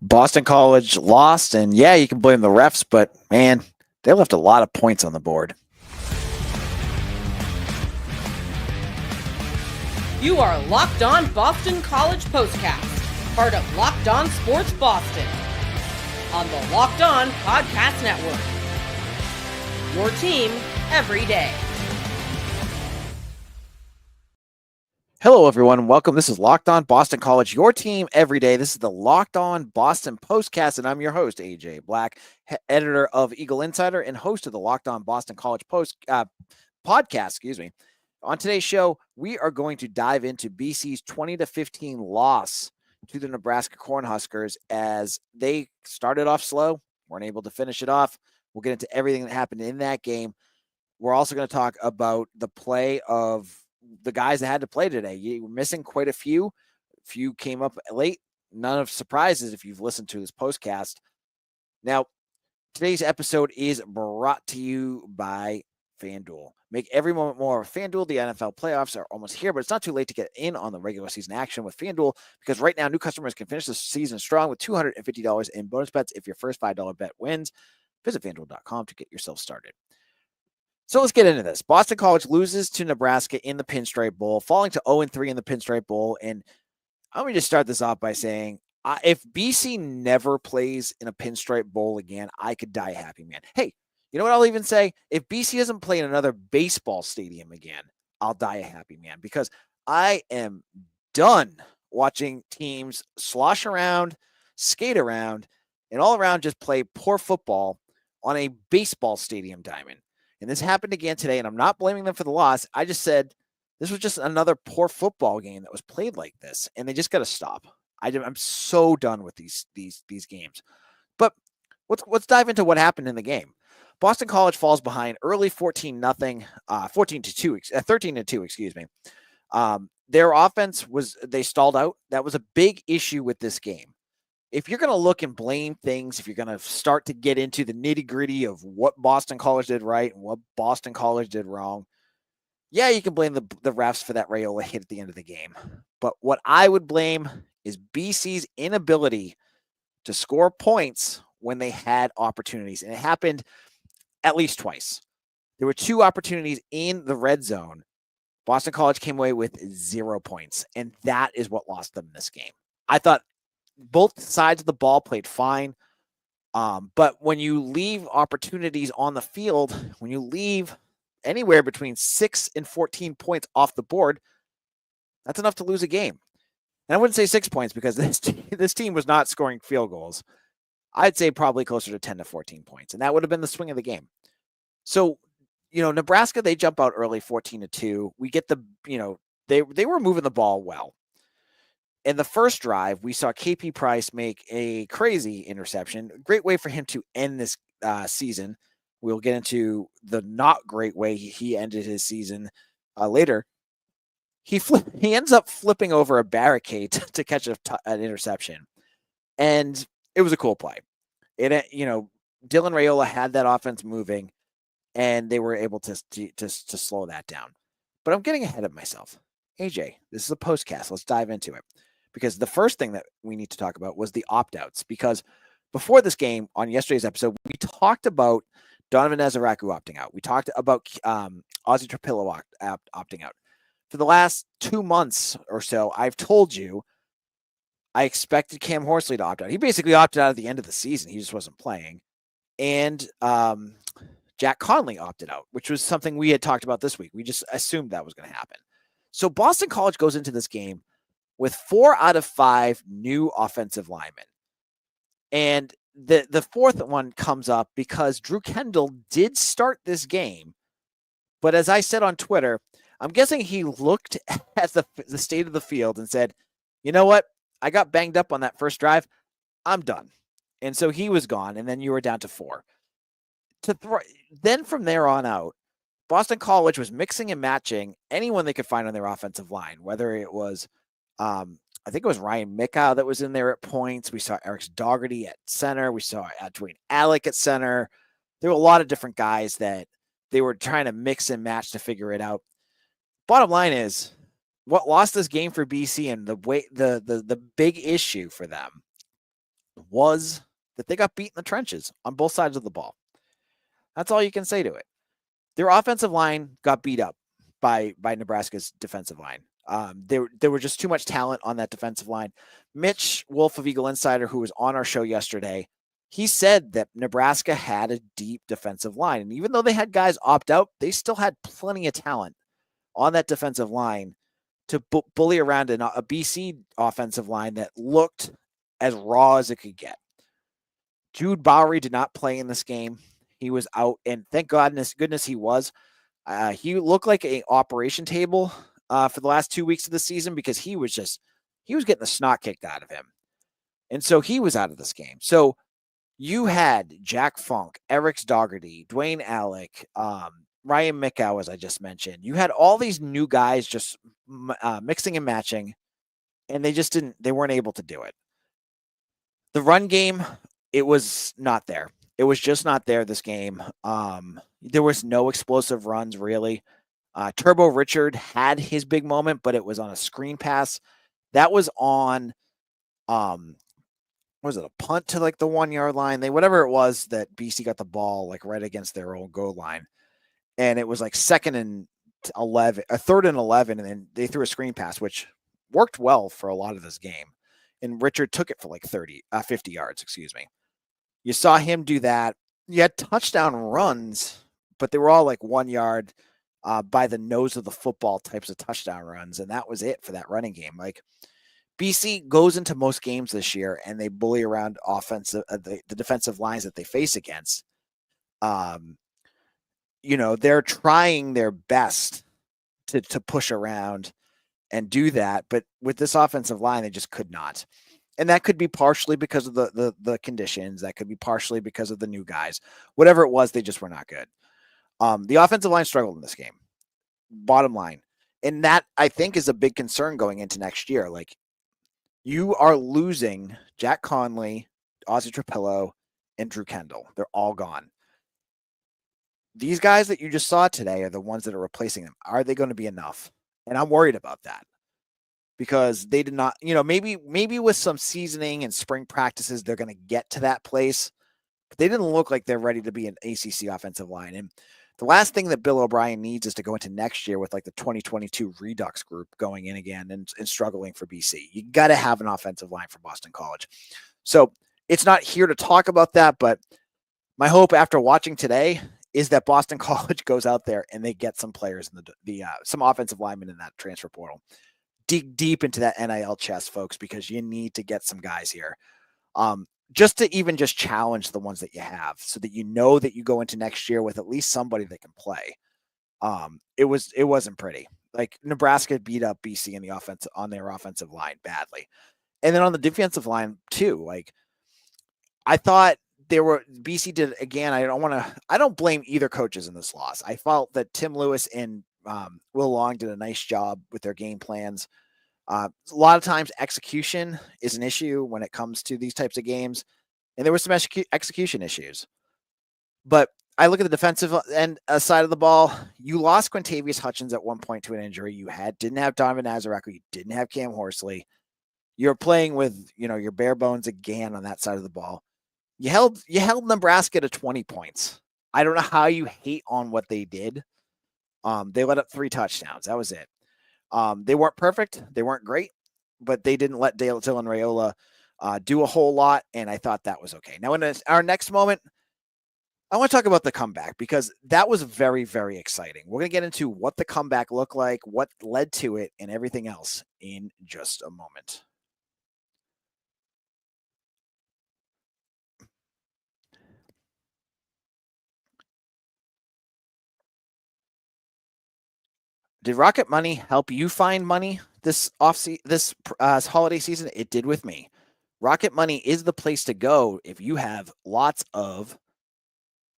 Boston College lost, and yeah, you can blame the refs, but man, they left a lot of points on the board. You are Locked On Boston College Postcast, part of Locked On Sports Boston, on the Locked On Podcast Network. Your team every day. Hello, everyone. Welcome. This is Locked On Boston College, your team every day. This is the Locked On Boston Postcast, and I'm your host, AJ Black, editor of Eagle Insider and host of the Locked On Boston College podcast. On today's show, we are going to dive into BC's 20-15 loss to the Nebraska Cornhuskers as they started off slow, weren't able to finish it off. We'll get into everything that happened in that game. We're also going to talk about the play of the guys that had to play today. You were missing quite a few. A few came up late. None of surprises if you've listened to this postcast. Now, today's episode is brought to you by FanDuel. Make every moment more of FanDuel. The NFL playoffs are almost here, but it's not too late to get in on the regular season action with FanDuel because right now new customers can finish the season strong with $250 in bonus bets if your first $5 bet wins. Visit FanDuel.com to get yourself started. So let's get into this. Boston College loses to Nebraska in the Pinstripe Bowl, falling to 0-3 in the Pinstripe Bowl. And let me just start this off by saying, if BC never plays in a Pinstripe Bowl again, I could die happy, man. Hey, you know what I'll even say? If BC doesn't play in another baseball stadium again, I'll die a happy man because I am done watching teams slosh around, skate around, and all around just play poor football on a baseball stadium diamond. And this happened again today, and I'm not blaming them for the loss. I just said this was just another poor football game that was played like this, and they just got to stop. I'm so done with these games. But let's dive into what happened in the game. Boston College falls behind early 13-2, excuse me. Their offense they stalled out. That was a big issue with this game. If you're going to look and blame things, if you're going to start to get into the nitty-gritty of what Boston College did right and what Boston College did wrong, yeah, you can blame the refs for that Raiola hit at the end of the game. But what I would blame is BC's inability to score points when they had opportunities. And it happened at least twice. There were two opportunities in the red zone. Boston College came away with 0 points, and that is what lost them this game. I thought both sides of the ball played fine. But when you leave opportunities on the field, when you leave anywhere between 6 and 14 points off the board, that's enough to lose a game. And I wouldn't say 6 points because this team was not scoring field goals. I'd say probably closer to 10 to 14 points. And that would have been the swing of the game. So, Nebraska, they jump out early 14-2. We get they were moving the ball well. In the first drive, we saw KP Price make a crazy interception. Great way for him to end this season. We'll get into the not great way he ended his season later. He ends up flipping over a barricade to catch an interception. And it was a cool play. Dylan Raiola had that offense moving, and they were able to slow that down. But I'm getting ahead of myself. AJ, this is a postcast. Let's dive into it. Because the first thing that we need to talk about was the opt-outs. Because before this game, on yesterday's episode, we talked about Donovan Ezeraku opting out. We talked about Ozzy Trapillo opting out. For the last 2 months or so, I've told you I expected Cam Horsley to opt out. He basically opted out at the end of the season. He just wasn't playing. And Jack Conley opted out, which was something we had talked about this week. We just assumed that was going to happen. So Boston College goes into this game with 4 out of 5 new offensive linemen. And the fourth one comes up because Drew Kendall did start this game. But as I said on Twitter, I'm guessing he looked at the state of the field and said, you know what? I got banged up on that first drive. I'm done. And so he was gone, and then you were down to 4. Then from there on out, Boston College was mixing and matching anyone they could find on their offensive line, whether it was I think it was Ryan Mickow that was in there at points. We saw Eric Dougherty at center. We saw Dwayne Alec at center. There were a lot of different guys that they were trying to mix and match to figure it out. Bottom line is, what lost this game for BC and the big issue for them was that they got beat in the trenches on both sides of the ball. That's all you can say to it. Their offensive line got beat up by Nebraska's defensive line. There were just too much talent on that defensive line. Mitch Wolf of Eagle Insider, who was on our show yesterday, he said that Nebraska had a deep defensive line. And even though they had guys opt out, they still had plenty of talent on that defensive line to bully around a BC offensive line that looked as raw as it could get. Jude Bowery did not play in this game. He was out, and thank goodness he was. He looked like an operation table for the last 2 weeks of the season because he was getting the snot kicked out of him. And so he was out of this game. So you had Jack Funk, Eric Dougherty, Dwayne Alec, Ryan Mickow, as I just mentioned. You had all these new guys just mixing and matching, and they weren't able to do it. The run game, it was not there. It was just not there this game. There was no explosive runs, really. Turbo Richard had his big moment, but it was on a screen pass. That was on, was it a punt to like the 1 yard line? Whatever it was that BC got the ball like right against their own goal line. And it was like 3rd and 11, and then they threw a screen pass, which worked well for a lot of this game. And Richard took it for like 50 yards, excuse me. You saw him do that. You had touchdown runs, but they were all like 1 yard by the nose of the football types of touchdown runs. And that was it for that running game. Like BC goes into most games this year and they bully around the defensive lines that they face against. They're trying their best to push around and do that. But with this offensive line, they just could not. And that could be partially because of the conditions. That could be partially because of the new guys. Whatever it was, they just were not good. The offensive line struggled in this game. Bottom line. And that, I think, is a big concern going into next year. Like, you are losing Jack Conley, Ozzie Trapillo, and Drew Kendall. They're all gone. These guys that you just saw today are the ones that are replacing them. Are they going to be enough? And I'm worried about that. Because they did not, maybe with some seasoning and spring practices, they're going to get to that place. But they didn't look like they're ready to be an ACC offensive line. And the last thing that Bill O'Brien needs is to go into next year with like the 2022 Redux group going in again and struggling for BC. You got to have an offensive line for Boston College. So it's not here to talk about that, but my hope after watching today is that Boston College goes out there and they get some players in some offensive linemen in that transfer portal. Dig deep into that NIL chest, folks, because you need to get some guys here. Just to challenge the ones that you have so that you know that you go into next year with at least somebody that can play. It wasn't pretty. Like, Nebraska beat up BC in the offense on their offensive line badly. And then on the defensive line too, like, I thought BC did again. I don't blame either coaches in this loss. I felt that Tim Lewis and Will Long did a nice job with their game plans. A lot of times execution is an issue when it comes to these types of games. And there were some execution issues. But I look at the defensive end side of the ball. You lost Quintavious Hutchins at one point to an injury. You didn't have Donovan Nazarek. You didn't have Cam Horsley. You're playing with, your bare bones again on that side of the ball. You held Nebraska to 20 points. I don't know how you hate on what they did. They let up 3 touchdowns. That was it. They weren't perfect. They weren't great, but they didn't let Dylan Raiola do a whole lot, and I thought that was okay. Now, in our next moment, I want to talk about the comeback because that was very, very exciting. We're going to get into what the comeback looked like, what led to it, and everything else in just a moment. Did Rocket Money help you find money this holiday season? It did with me. Rocket Money is the place to go if you have lots of.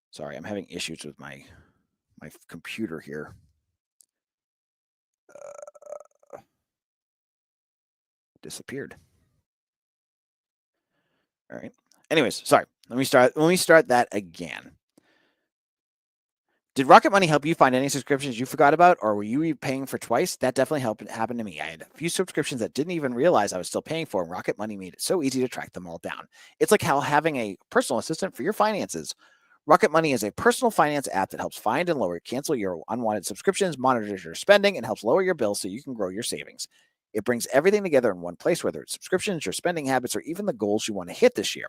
Sorry, I'm having issues with my computer here. Disappeared. All right. Anyways, sorry. Let me start that again. Did Rocket Money help you find any subscriptions you forgot about, or were you paying for twice? That definitely happened to me. I had a few subscriptions that didn't even realize I was still paying for, and Rocket Money made it so easy to track them all down. It's like how having a personal assistant for your finances. Rocket Money is a personal finance app that helps find and cancel your unwanted subscriptions, monitors your spending, and helps lower your bills so you can grow your savings. It brings everything together in one place, whether it's subscriptions, your spending habits, or even the goals you want to hit this year.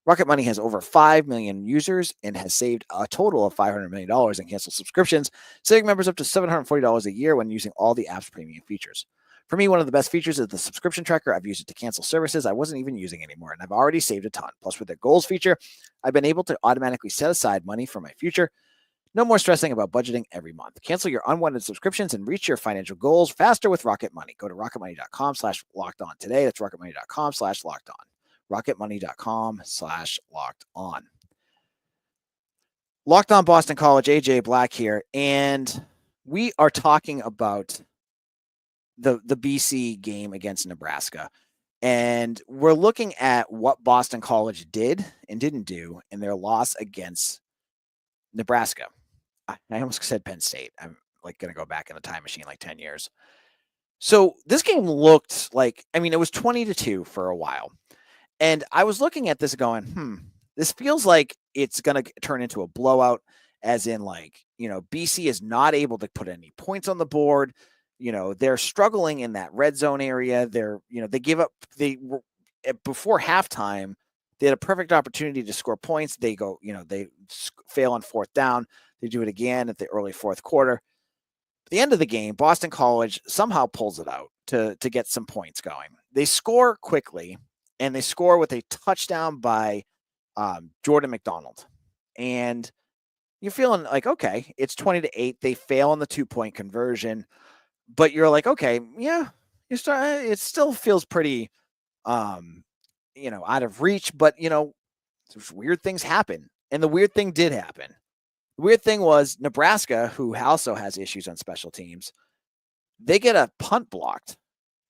Rocket Money has over 5 million users and has saved a total of $500 million in canceled subscriptions, saving members up to $740 a year when using all the app's premium features. For me, one of the best features is the subscription tracker. I've used it to cancel services I wasn't even using anymore, and I've already saved a ton. Plus, with the goals feature, I've been able to automatically set aside money for my future. No more stressing about budgeting every month. Cancel your unwanted subscriptions and reach your financial goals faster with Rocket Money. Go to rocketmoney.com/lockedon today. That's rocketmoney.com/lockedon. rocketmoney.com/lockedon. Locked On Boston College, AJ Black here, and we are talking about the BC game against Nebraska. And we're looking at what Boston College did and didn't do in their loss against Nebraska. I almost said Penn State. I'm like going to go back in the time machine like 10 years. So this game looked like, I mean, it was 20-2 for a while. And I was looking at this going, this feels like it's going to turn into a blowout, as in like, BC is not able to put any points on the board. They're struggling in that red zone area. They give up, before halftime, they had a perfect opportunity to score points. They go, they fail on fourth down. They do it again at the early fourth quarter. At the end of the game, Boston College somehow pulls it out to get some points going. They score quickly, and they score with a touchdown by Jordan McDonald. And you're feeling like, okay, it's 20-8. They fail on the 2-point conversion, but you're like, okay, yeah, it still feels pretty, out of reach, but weird things happen. And the weird thing did happen. The weird thing was Nebraska, who also has issues on special teams, they get a punt blocked.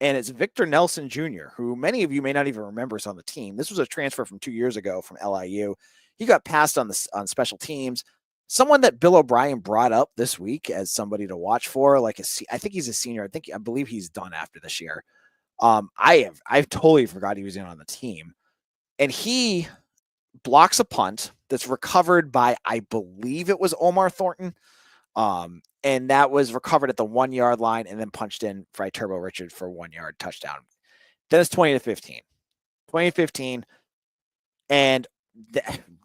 And it's Victor Nelson Jr., who many of you may not even remember is on the team. This was a transfer from 2 years ago from LIU. He got passed on special teams. Someone that Bill O'Brien brought up this week as somebody to watch for. I think he's a senior. I believe he's done after this year. I've totally forgot he was in on the team. And he blocks a punt that's recovered by, I believe it was Omar Thornton. And that was recovered at the 1 yard line and then punched in by Turbo Richard for 1 yard touchdown. Then it's 20-15. 20-15. And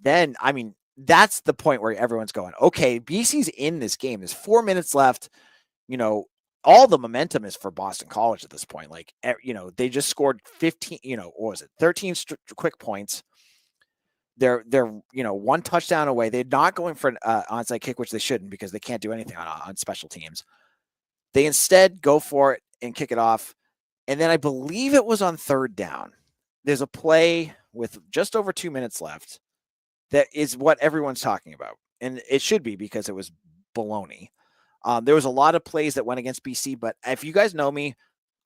then, I mean, that's the point where everyone's going, okay, BC's in this game. There's 4 minutes left. All the momentum is for Boston College at this point. They just scored 15, 13 quick points. They're one touchdown away. They're not going for an onside kick, which they shouldn't because they can't do anything on special teams. They instead go for it and kick it off. And then I believe it was on third down. There's a play with just over 2 minutes left that is what everyone's talking about. And it should be because it was baloney. There was a lot of plays that went against BC, but if you guys know me,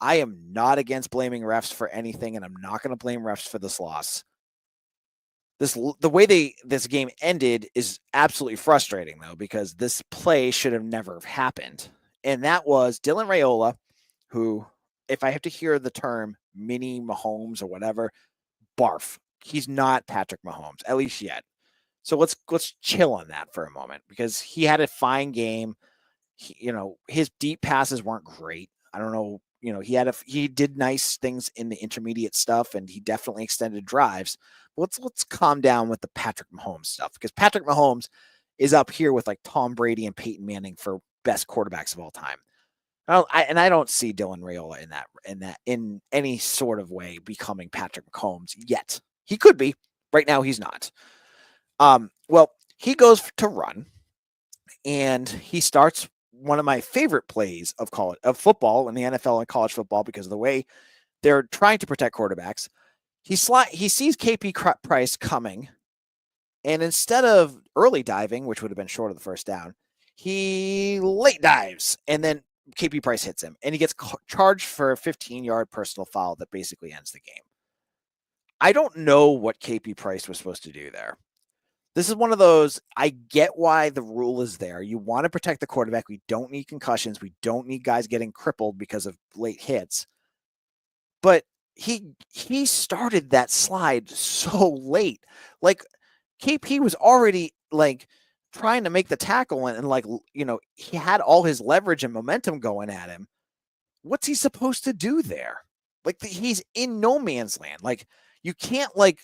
I am not against blaming refs for anything, and I'm not going to blame refs for this loss. The way this game ended is absolutely frustrating, though, because this play should have never happened. And that was Dylan Raiola, who, if I have to hear the term mini Mahomes or whatever, barf. He's not Patrick Mahomes, at least yet. So let's chill on that for a moment, because he had a fine game. His deep passes weren't great. I don't know. He did nice things in the intermediate stuff, and he definitely extended drives. But let's calm down with the Patrick Mahomes stuff, because Patrick Mahomes is up here with like Tom Brady and Peyton Manning for best quarterbacks of all time. I don't see Dylan Raiola in any sort of way becoming Patrick Mahomes yet. He could be. Right now, he's not. Well, he goes to run, and he starts one of my favorite plays of football in the NFL and college football, because of the way they're trying to protect quarterbacks. He sees KP Price coming, and instead of early diving, which would have been short of the first down, he late dives, and then KP Price hits him, and he gets charged for a 15-yard personal foul that basically ends the game. I don't know what KP Price was supposed to do there. This is one of those, I get why the rule is there. You want to protect the quarterback. We don't need concussions. We don't need guys getting crippled because of late hits. But he started that slide so late. Like KP was already like trying to make the tackle and like, he had all his leverage and momentum going at him. What's he supposed to do there? Like he's in no man's land. Like you can't like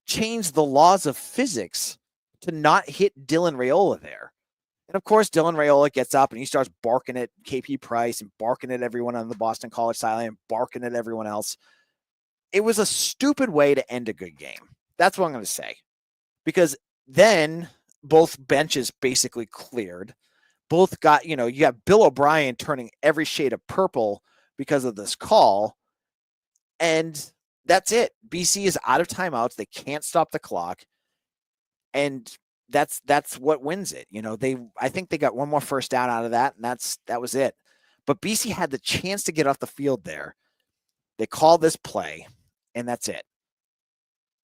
change the laws of physics to not hit Dylan Raiola there. And of course, Dylan Raiola gets up and he starts barking at KP Price and barking at everyone on the Boston College sideline and barking at everyone else. It was a stupid way to end a good game. That's what I'm going to say. Because then both benches basically cleared. Both got, you have Bill O'Brien turning every shade of purple because of this call. And that's it. BC is out of timeouts. They can't stop the clock. And that's what wins it. I think they got one more first down out of that, and that was it. But BC had the chance to get off the field there. They called this play, and that's it.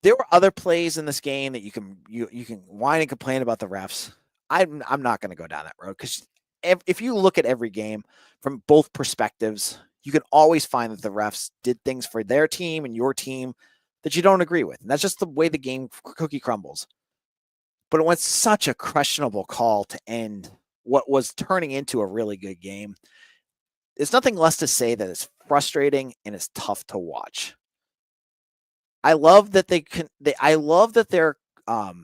There were other plays in this game that you can whine and complain about the refs. I'm not going to go down that road because if you look at every game from both perspectives, you can always find that the refs did things for their team and your team that you don't agree with. And that's just the way the game cookie crumbles. But it was such a questionable call to end what was turning into a really good game. There's nothing less to say that it's frustrating and it's tough to watch. I love that they're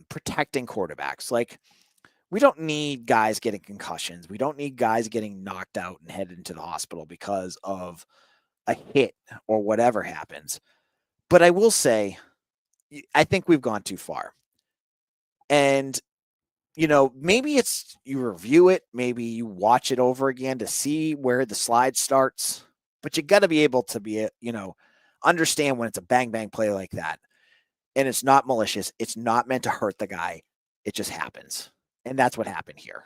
protecting quarterbacks. Like, we don't need guys getting concussions. We don't need guys getting knocked out and headed into the hospital because of a hit or whatever happens. But I will say, I think we've gone too far. And, maybe it's you review it, maybe you watch it over again to see where the slide starts, but you got to be able to understand when it's a bang, bang play like that. And it's not malicious. It's not meant to hurt the guy. It just happens. And that's what happened here.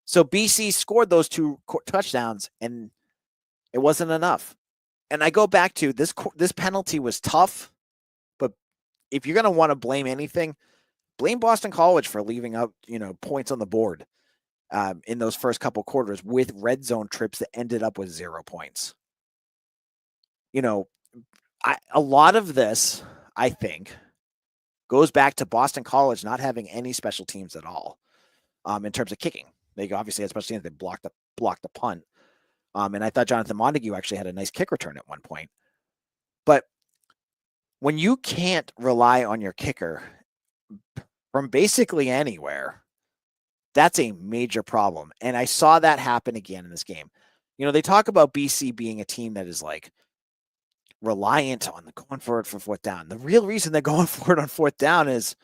So BC scored those 2 touchdowns and it wasn't enough. And I go back to this penalty was tough, but if you're going to want to blame anything, blame Boston College for leaving out, points on the board in those first couple quarters with red zone trips that ended up with 0 points. A lot of this, I think, goes back to Boston College not having any special teams at all in terms of kicking. They obviously had special teams. They blocked the punt. And I thought Jonathan Montague actually had a nice kick return at one point. But when you can't rely on your kicker from basically anywhere, that's a major problem. And I saw that happen again in this game. They talk about BC being a team that is like reliant on the going for it for fourth down. The real reason they're going for it on fourth down is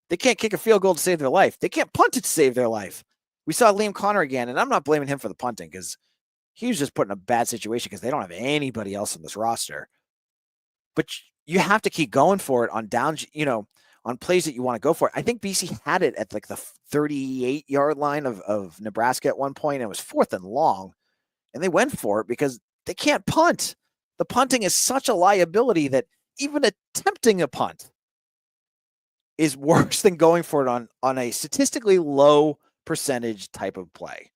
they can't kick a field goal to save their life. They can't punt it to save their life. We saw Liam Connor again, and I'm not blaming him for the punting because he was just put in a bad situation because they don't have anybody else on this roster. But you have to keep going for it on downs, on plays that you want to go for it. I think BC had it at like the 38-yard line of Nebraska at one point. And it was 4th and long, and they went for it because they can't punt. The punting is such a liability that even attempting a punt is worse than going for it on a statistically low percentage type of play.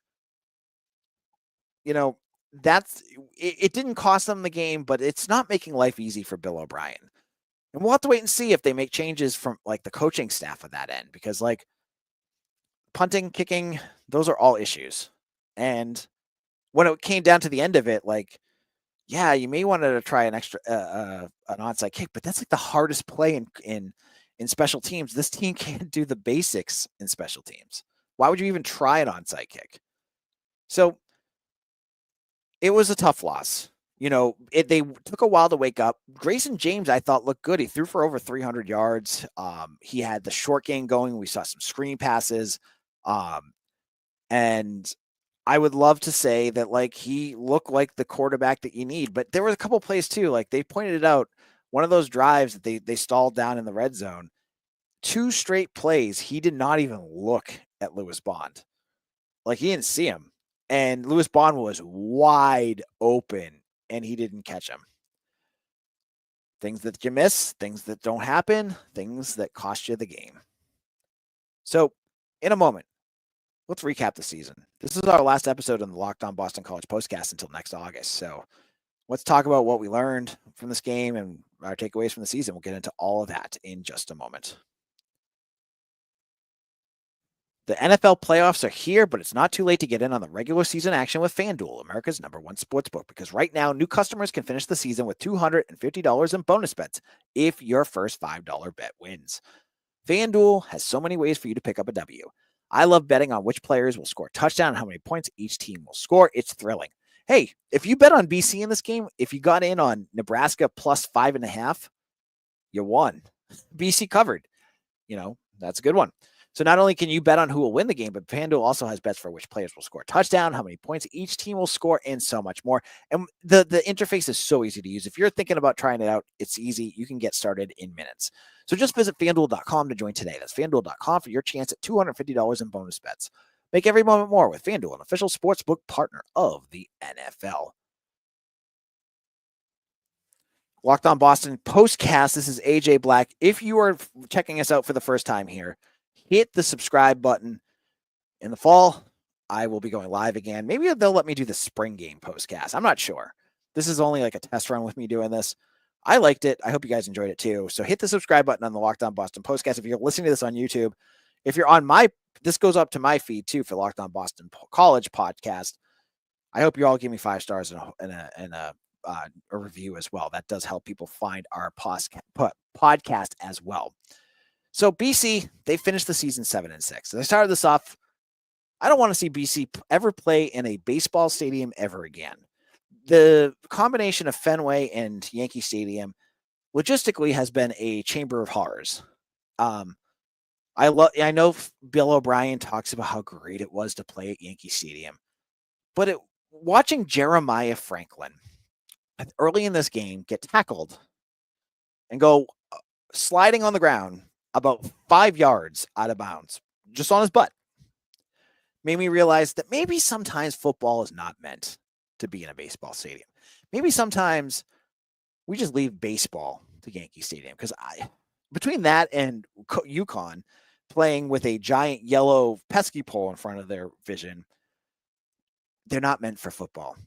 It didn't cost them the game, but it's not making life easy for Bill O'Brien. And we'll have to wait and see if they make changes from like the coaching staff at that end, because like punting, kicking, those are all issues. And when it came down to the end of it, like, yeah, you may want to try an extra, an onside kick, but that's like the hardest play in special teams. This team can't do the basics in special teams. Why would you even try an onside kick? So it was a tough loss. They took a while to wake up. Grayson James, I thought, looked good. He threw for over 300 yards. He had the short game going. We saw some screen passes. And I would love to say that, like, he looked like the quarterback that you need. But there were a couple plays, too. Like, they pointed it out. One of those drives that they stalled down in the red zone, 2 straight plays, he did not even look at Lewis Bond. Like, he didn't see him. And Lewis Bond was wide open, and he didn't catch him. Things that you miss, things that don't happen, things that cost you the game. So in a moment, let's recap the season. This is our last episode on the Locked On Boston College Postcast until next August. So let's talk about what we learned from this game and our takeaways from the season. We'll get into all of that in just a moment. The NFL playoffs are here, but it's not too late to get in on the regular season action with FanDuel, America's #1 sportsbook, because right now, new customers can finish the season with $250 in bonus bets if your first $5 bet wins. FanDuel has so many ways for you to pick up a W. I love betting on which players will score a touchdown and how many points each team will score. It's thrilling. Hey, if you bet on BC in this game, if you got in on Nebraska plus 5.5, you won. BC covered. That's a good one. So not only can you bet on who will win the game, but FanDuel also has bets for which players will score a touchdown, how many points each team will score, and so much more. And the interface is so easy to use. If you're thinking about trying it out, it's easy. You can get started in minutes. So just visit FanDuel.com to join today. That's FanDuel.com for your chance at $250 in bonus bets. Make every moment more with FanDuel, an official sportsbook partner of the NFL. Locked On Boston Postcast. This is AJ Black. If you are checking us out for the first time here, hit the subscribe button. In the fall, I will be going live again. Maybe they'll let me do the spring game postcast. I'm not sure. This is only like a test run with me doing this. I liked it. I hope you guys enjoyed it too. So hit the subscribe button on the Locked On Boston Postcast. If you're listening to this on YouTube, if you're on this goes up to my feed too for Locked On Boston College Podcast. I hope you all give me 5 stars and a review as well. That does help people find our podcast as well. So BC, they finished the season 7-6. They started this off. I don't want to see BC ever play in a baseball stadium ever again. The combination of Fenway and Yankee Stadium logistically has been a chamber of horrors. I know Bill O'Brien talks about how great it was to play at Yankee Stadium, but watching Jeremiah Franklin early in this game get tackled and go sliding on the ground about 5 yards out of bounds, just on his butt, made me realize that maybe sometimes football is not meant to be in a baseball stadium. Maybe sometimes we just leave baseball to Yankee Stadium, because between that and UConn playing with a giant yellow pesky pole in front of their vision, they're not meant for football.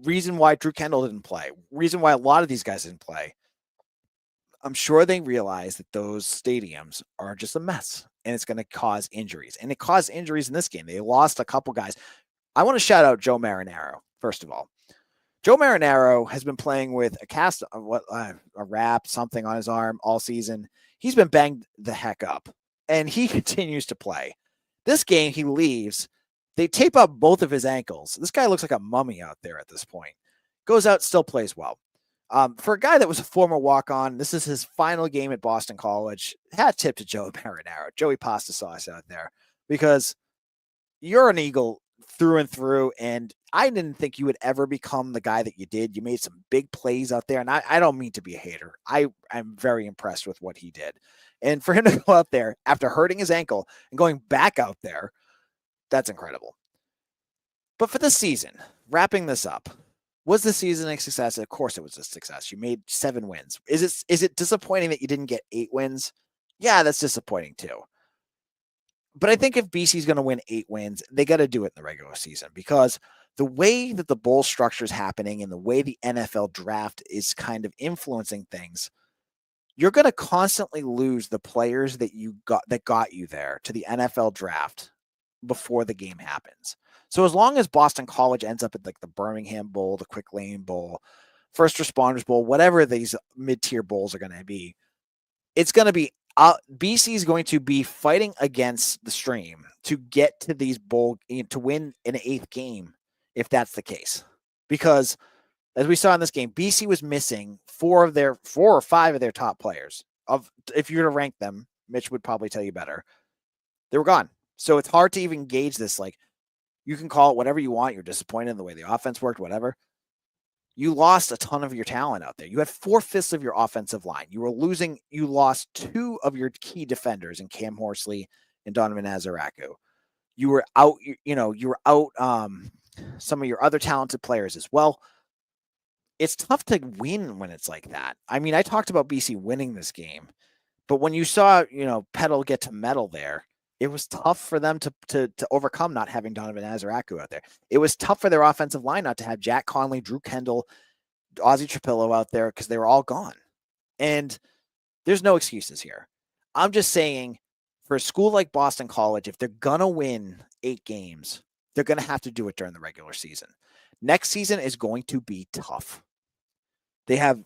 Reason why Drew Kendall didn't play, reason why a lot of these guys didn't play. I'm sure they realize that those stadiums are just a mess and it's going to cause injuries. And it caused injuries in this game. They lost a couple guys. I want to shout out Joe Marinaro, first of all. Joe Marinaro has been playing with a cast of a wrap, something on his arm all season. He's been banged the heck up, and he continues to play. This game, he leaves. They tape up both of his ankles. This guy looks like a mummy out there at this point. Goes out, still plays well. For a guy that was a former walk-on, this is his final game at Boston College. Hat tip to Joe Marinaro, Joey Pasta Sauce out there, because you're an Eagle through and through, and I didn't think you would ever become the guy that you did. You made some big plays out there, and I don't mean to be a hater. I'm very impressed with what he did. And for him to go out there after hurting his ankle and going back out there, that's incredible. But for this season, wrapping this up, was the season a success? Of course it was a success. You made 7 wins. Is it disappointing that you didn't get 8 wins? Yeah, that's disappointing too. But I think if BC is going to win 8 wins, they got to do it in the regular season, because the way that the bowl structure is happening and the way the NFL draft is kind of influencing things, you're going to constantly lose the players that got you there to the NFL draft before the game happens. So as long as Boston College ends up at like the Birmingham Bowl, the Quick Lane Bowl, First Responders Bowl, whatever these mid-tier bowls are going to be, it's going to be BC is going to be fighting against the stream to get to these bowl, to win an 8th game, if that's the case. Because as we saw in this game, BC was missing 4 or 5 of their top players. If you were to rank them, Mitch would probably tell you better. They were gone. So it's hard to even gauge this. Like, you can call it whatever you want. You're disappointed in the way the offense worked, whatever. You lost a ton of your talent out there. You had 4/5 of your offensive line. You lost 2 of your key defenders in Cam Horsley and Donovan Azaraku. You were out, some of your other talented players as well. It's tough to win when it's like that. I mean, I talked about BC winning this game, But when you saw, pedal get to metal there, it was tough for them to overcome not having Donovan Azaraku out there. It was tough for their offensive line not to have Jack Conley, Drew Kendall, Ozzie Trapillo out there because they were all gone. And there's no excuses here. I'm just saying, for a school like Boston College, if they're going to win 8 games, they're going to have to do it during the regular season. Next season is going to be tough. They have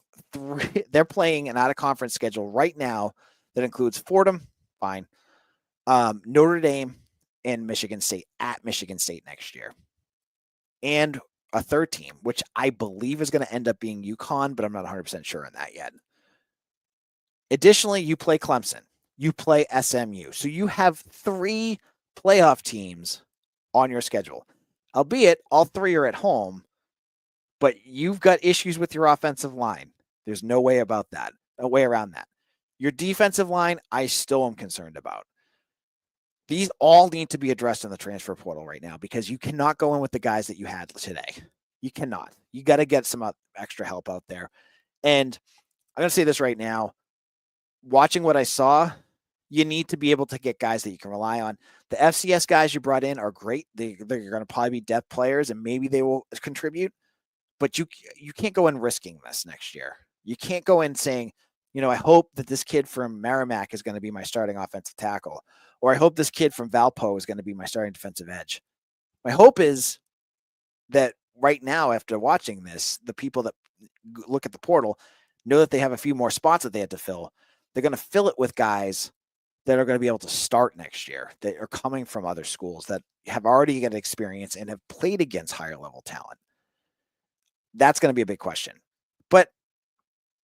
they're playing an out-of-conference schedule right now that includes Fordham, fine, Notre Dame, and Michigan State at Michigan State next year. And a third team, which I believe is going to end up being UConn, but I'm not 100% sure on that yet. Additionally, you play Clemson. You play SMU. So you have 3 playoff teams on your schedule. Albeit, all 3 are at home, but you've got issues with your offensive line. There's no way about that. No way around that. Your defensive line, I still am concerned about. These all need to be addressed in the transfer portal right now because you cannot go in with the guys that you had today. You cannot. You got to get some extra help out there. And I'm going to say this right now. Watching what I saw, you need to be able to get guys that you can rely on. The FCS guys you brought in are great. They're going to probably be depth players, and maybe they will contribute. But you can't go in risking this next year. You can't go in saying, I hope that this kid from Merrimack is going to be my starting offensive tackle, or I hope this kid from Valpo is going to be my starting defensive edge. My hope is that right now, after watching this, the people that look at the portal know that they have a few more spots that they had to fill. They're going to fill it with guys that are going to be able to start next year, that are coming from other schools that have already got experience and have played against higher level talent. That's going to be a big question. But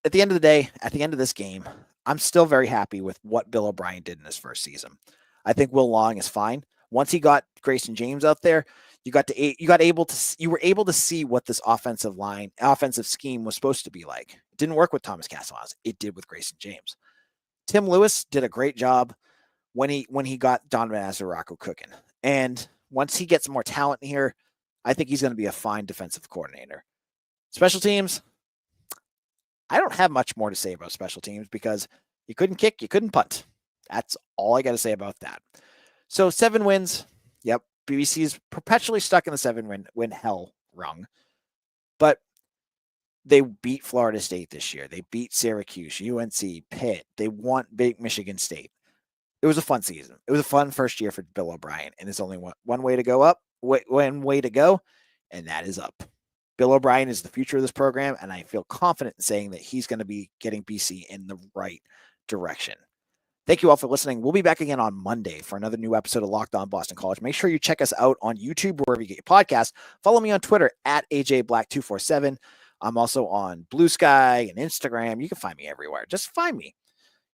at the end of the day, at the end of this game, I'm still very happy with what Bill O'Brien did in his first season. I think Will Long is fine. Once he got Grayson James out there, you were able to see what this offensive scheme was supposed to be like. It didn't work with Thomas Castellanos. It did with Grayson James. Tim Lewis did a great job when he got Donovan Azaraku cooking. And once he gets more talent in here, I think he's going to be a fine defensive coordinator. Special teams, I don't have much more to say about special teams because you couldn't kick, you couldn't punt. That's all I got to say about that. So 7 wins. Yep, BBC is perpetually stuck in the 7-win hell rung. But they beat Florida State this year. They beat Syracuse, UNC, Pitt. They won big Michigan State. It was a fun season. It was a fun first year for Bill O'Brien, and there's only one way to go up, one way to go, and that is up. Bill O'Brien is the future of this program, and I feel confident in saying that he's going to be getting BC in the right direction. Thank you all for listening. We'll be back again on Monday for another new episode of Locked On Boston College. Make sure you check us out on YouTube, wherever you get your podcasts. Follow me on Twitter at AJBlack247. I'm also on Blue Sky and Instagram. You can find me everywhere. Just find me.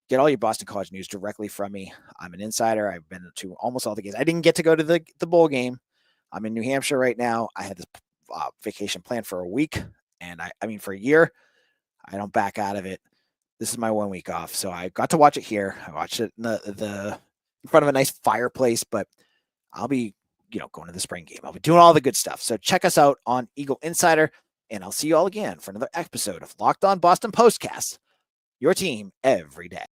Get all your Boston College news directly from me. I'm an insider. I've been to almost all the games. I didn't get to go to the bowl game. I'm in New Hampshire right now. I had this vacation planned for a week, and I mean for a year. I don't back out of it. This is my 1 week off, so I got to watch it here. I watched it in in front of a nice fireplace, but I'll be going to the spring game. I'll be doing all the good stuff. So check us out on Eagle Insider, and I'll see you all again for another episode of Locked On Boston Postcast. Your team every day.